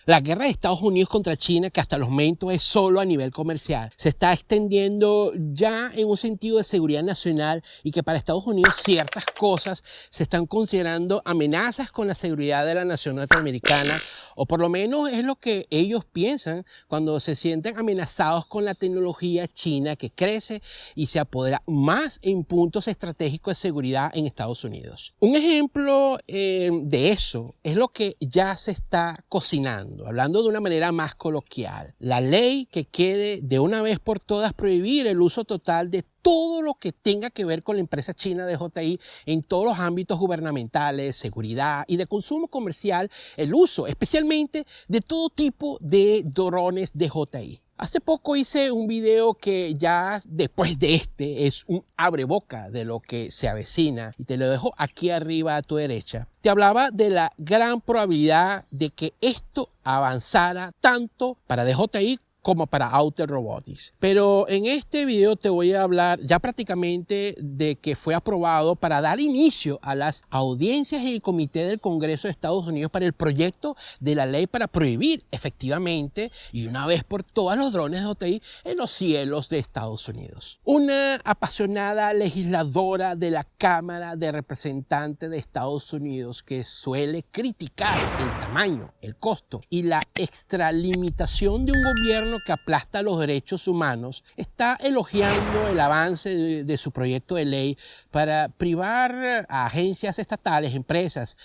La guerra de Estados Unidos contra China, que hasta los momentos es solo a nivel comercial, se está extendiendo ya en un sentido de seguridad nacional y que para Estados Unidos ciertas cosas se están considerando amenazas con la seguridad de la nación norteamericana, o por lo menos es lo que ellos piensan cuando se sienten amenazados con la tecnología china que crece y se apodera más en puntos estratégicos de seguridad en Estados Unidos. Un ejemplo de eso es lo que ya se está cocinando. Hablando de una manera más coloquial, la ley que quede de una vez por todas prohibir el uso total de todo lo que tenga que ver con la empresa china DJI en todos los ámbitos gubernamentales, seguridad y de consumo comercial, el uso especialmente de todo tipo de drones DJI. Hace poco hice un video que ya después de este es un abreboca de lo que se avecina y te lo dejo aquí arriba a tu derecha. Te hablaba de la gran probabilidad de que esto avanzara tanto para DJI como para Outer Robotics. Pero en este video te voy a hablar ya prácticamente de que fue aprobado para dar inicio a las audiencias en el Comité del Congreso de Estados Unidos para el proyecto de la ley para prohibir efectivamente y una vez por todas los drones DJI en los cielos de Estados Unidos. Una apasionada legisladora de la Cámara de Representantes de Estados Unidos que suele criticar el tamaño, el costo y la extralimitación de un gobierno que aplasta los derechos humanos, está elogiando el avance de su proyecto de ley para privar a agencias estatales, empresas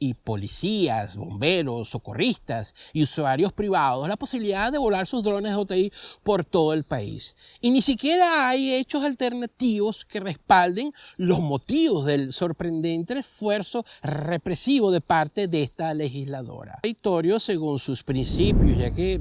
y policías, bomberos, socorristas y usuarios privados la posibilidad de volar sus drones DJI por todo el país. Y ni siquiera hay hechos alternativos que respalden los motivos del sorprendente esfuerzo represivo de parte de esta legisladora. Victorio según sus principios, ya que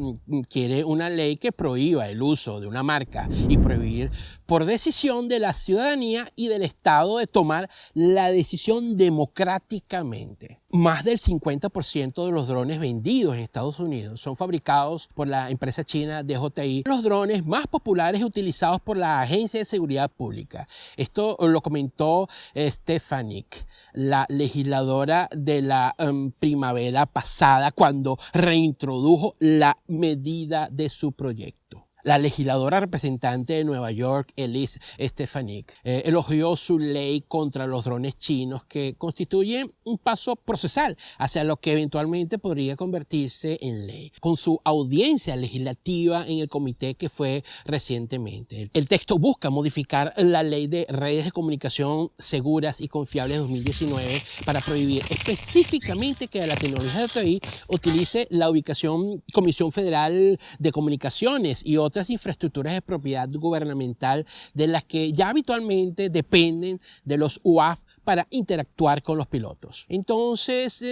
quiere una ley que prohíba el uso de una marca y prohibir por decisión de la ciudadanía y del Estado de tomar la decisión democráticamente. Más del 50% de los drones vendidos en Estados Unidos son fabricados por la empresa china DJI, los drones más populares utilizados por la Agencia de Seguridad Pública. Esto lo comentó Stefanik, la legisladora de la primavera pasada, cuando reintrodujo la medida de su proyecto. La legisladora representante de Nueva York, Elise Stefanik, elogió su ley contra los drones chinos que constituye un paso procesal hacia lo que eventualmente podría convertirse en ley, con su audiencia legislativa en el comité que fue recientemente. El texto busca modificar la ley de redes de comunicación seguras y confiables de 2019 para prohibir específicamente que la tecnología de DJI utilice la ubicación Comisión Federal de Comunicaciones y otras infraestructuras de propiedad gubernamental de las que ya habitualmente dependen de los UAV para interactuar con los pilotos. Entonces,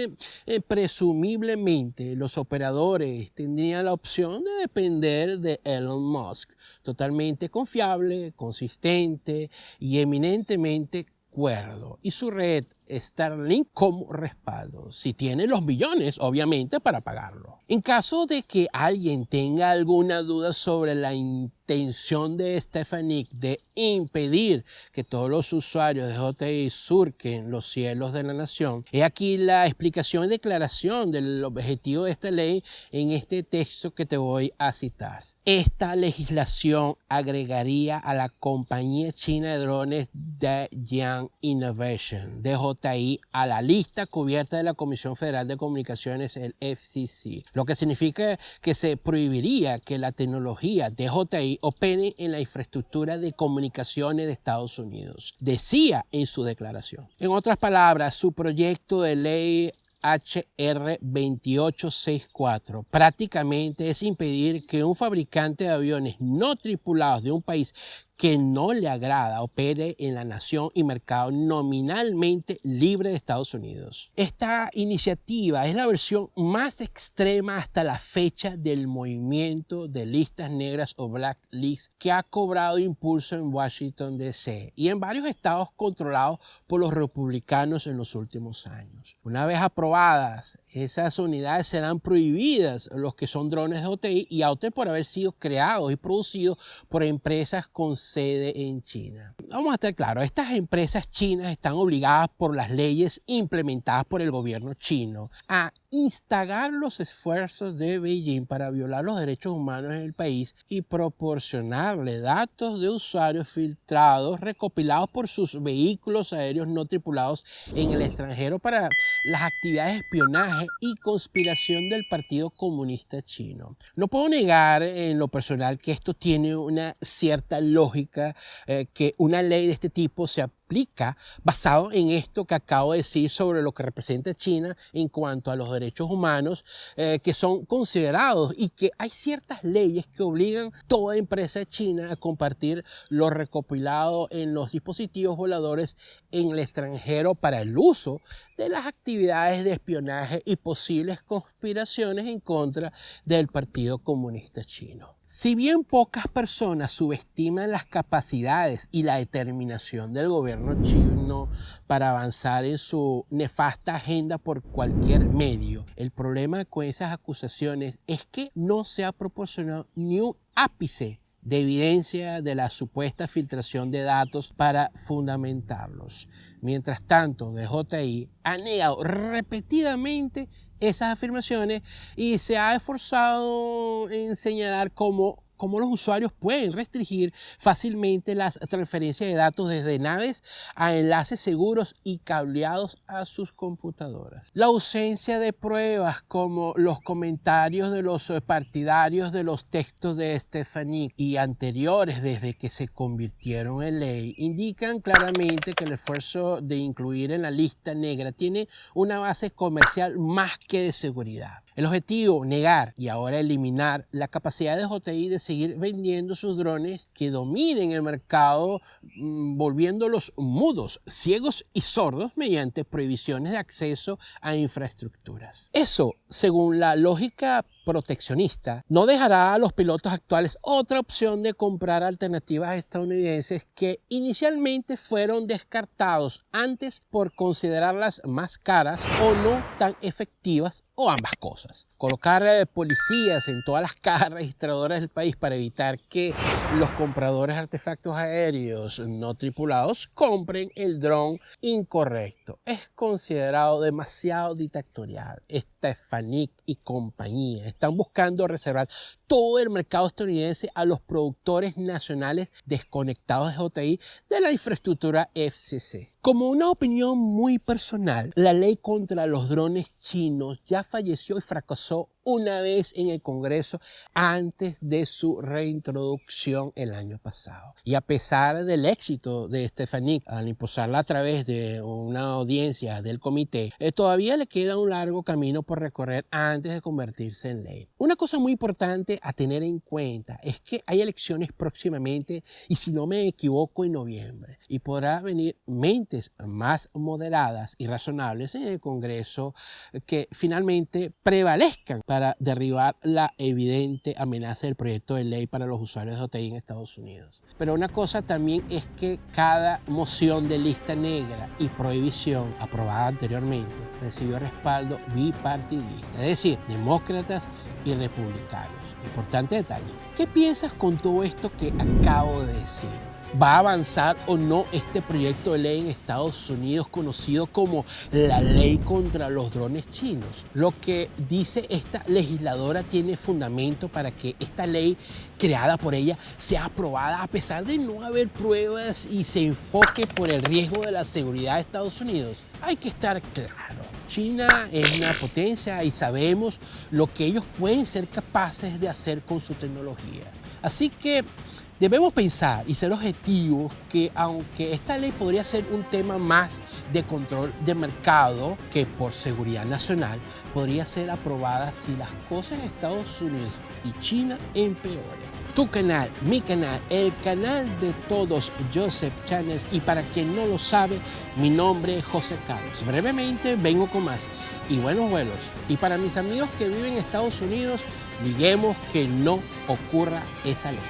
presumiblemente, los operadores tendrían la opción de depender de Elon Musk, totalmente confiable, consistente y eminentemente cuerdo, y su red Starlink como respaldo, si tiene los millones, obviamente, para pagarlo. En caso de que alguien tenga alguna duda sobre la intención de Stefanik de impedir que todos los usuarios de DJI surquen los cielos de la nación, he aquí la explicación y declaración del objetivo de esta ley en este texto que te voy a citar. Esta legislación agregaría a la compañía china de drones Daejiang Innovation, DJI, a la lista cubierta de la Comisión Federal de Comunicaciones, el FCC, lo que significa que se prohibiría que la tecnología DJI opere en la infraestructura de comunicaciones de Estados Unidos, decía en su declaración. En otras palabras, su proyecto de ley HR 2864 prácticamente es impedir que un fabricante de aviones no tripulados de un país que no le agrada opere en la nación y mercado nominalmente libre de Estados Unidos. Esta iniciativa es la versión más extrema hasta la fecha del movimiento de listas negras o blacklist que ha cobrado impulso en Washington DC y en varios estados controlados por los republicanos en los últimos años. Una vez aprobadas, esas unidades serán prohibidas, los que son drones DJI y Outer, por haber sido creados y producidos por empresas con sede en China. Vamos a estar claros, estas empresas chinas están obligadas por las leyes implementadas por el gobierno chino a instigar los esfuerzos de Beijing para violar los derechos humanos en el país y proporcionarle datos de usuarios filtrados recopilados por sus vehículos aéreos no tripulados en el extranjero para las actividades de espionaje y conspiración del Partido Comunista Chino. No puedo negar en lo personal que esto tiene una cierta lógica, que una ley de este tipo se aplica basado en esto que acabo de decir sobre lo que representa China en cuanto a los derechos humanos que son considerados, y que hay ciertas leyes que obligan a toda empresa china a compartir lo recopilado en los dispositivos voladores en el extranjero para el uso de las actividades de espionaje y posibles conspiraciones en contra del Partido Comunista Chino. Si bien pocas personas subestiman las capacidades y la determinación del gobierno chino para avanzar en su nefasta agenda por cualquier medio, el problema con esas acusaciones es que no se ha proporcionado ni un ápice de evidencia de la supuesta filtración de datos para fundamentarlos. Mientras tanto, DJI ha negado repetidamente esas afirmaciones y se ha esforzado en señalar cómo los usuarios pueden restringir fácilmente las transferencias de datos desde naves a enlaces seguros y cableados a sus computadoras. La ausencia de pruebas, como los comentarios de los partidarios de los textos de Stefanik y anteriores desde que se convirtieron en ley, indican claramente que el esfuerzo de incluir en la lista negra tiene una base comercial más que de seguridad. El objetivo, negar y ahora eliminar la capacidad de DJI de seguir vendiendo sus drones que dominen el mercado, volviéndolos mudos, ciegos y sordos mediante prohibiciones de acceso a infraestructuras. Eso, según la lógica proteccionista, no dejará a los pilotos actuales otra opción de comprar alternativas estadounidenses que inicialmente fueron descartados antes por considerarlas más caras o no tan efectivas, o ambas cosas. Colocar policías en todas las cajas registradoras del país para evitar que los compradores de artefactos aéreos no tripulados compren el dron incorrecto es considerado demasiado dictatorial. Stefanik y compañía están buscando reservar todo el mercado estadounidense a los productores nacionales desconectados de DJI de la infraestructura FCC. Como una opinión muy personal, la ley contra los drones chinos ya falleció y fracasó una vez en el Congreso antes de su reintroducción el año pasado. Y a pesar del éxito de Stefanik al impulsarla a través de una audiencia del comité, todavía le queda un largo camino por recorrer antes de convertirse en ley. Una cosa muy importante a tener en cuenta es que hay elecciones próximamente, y si no me equivoco en noviembre, y podrá venir mentes más moderadas y razonables en el Congreso que finalmente prevalezcan para derribar la evidente amenaza del proyecto de ley para los usuarios de DJI en Estados Unidos. Pero una cosa también es que cada moción de lista negra y prohibición aprobada anteriormente recibió respaldo bipartidista, es decir, demócratas y republicanos. Importante detalle. ¿Qué piensas con todo esto que acabo de decir? ¿Va a avanzar o no este proyecto de ley en Estados Unidos conocido como la ley contra los drones chinos? Lo que dice esta legisladora tiene fundamento para que esta ley creada por ella sea aprobada a pesar de no haber pruebas y se enfoque por el riesgo de la seguridad de Estados Unidos. Hay que estar claro. China es una potencia y sabemos lo que ellos pueden ser capaces de hacer con su tecnología. Así que debemos pensar y ser objetivos que aunque esta ley podría ser un tema más de control de mercado que por seguridad nacional, podría ser aprobada si las cosas en Estados Unidos y China empeoran. Tu canal, mi canal, el canal de todos Joseph Channels, y para quien no lo sabe, mi nombre es José Carlos. Brevemente vengo con más y buenos vuelos. Y para mis amigos que viven en Estados Unidos, liguemos que no ocurra esa ley.